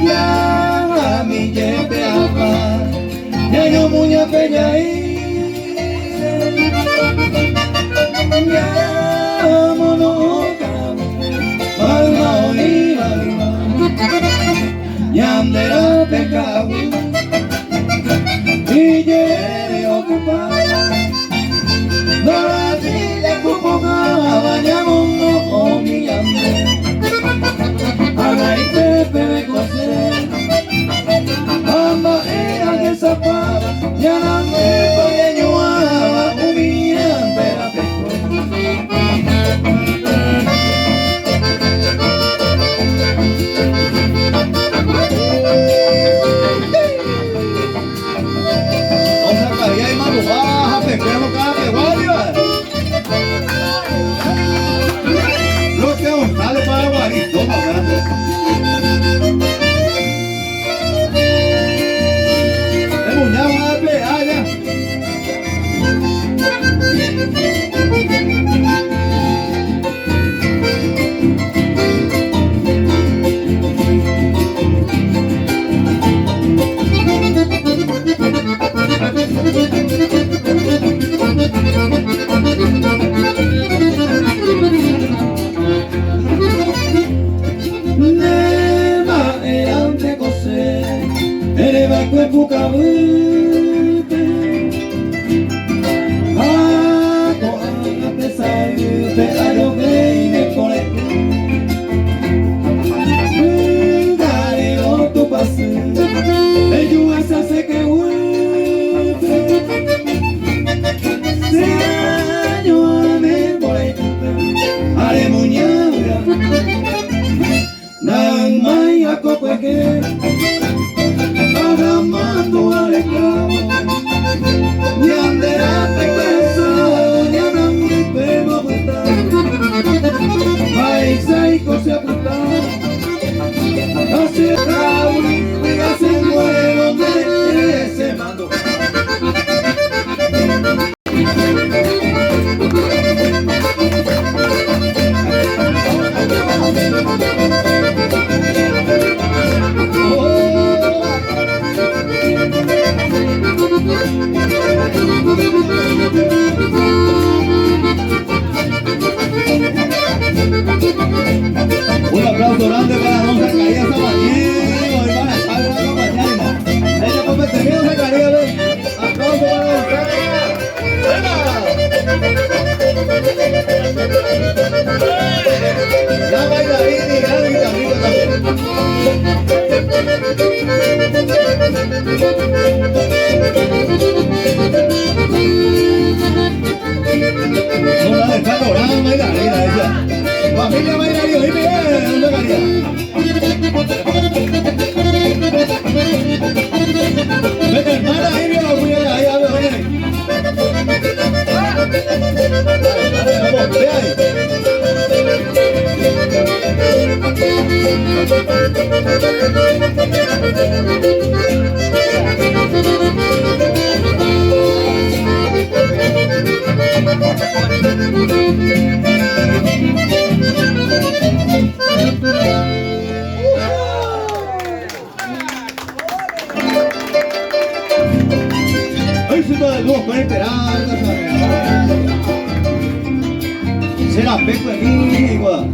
Ya mi jefe apa ya yo punya pejai ya mono kamu malau ila yandera pecado y llegué ocupada no así de cupoca bañamos no mi yandera Agaite pebe kose Amba ea que zapaba Yaname payeñuaba Umian pera peco Osa kaya imamu baja pequeno kame guardia Lo que un talo para guarito grande Un aplauso grande para don Zacarías Sabatino y para estar una mañana. Ella come termina Zacarías, aplauso para don Zacarías. Ya bailarín y gran guitarrista también. No la deja lograr bailarina ella. Familia bailaría, oíme bien, ¿dónde María? Vete hermana, ahí viene la muñeca, ahí, a ver, oye. Vamos, ve ahí. Luego con esperanza, será peco de mí, igual.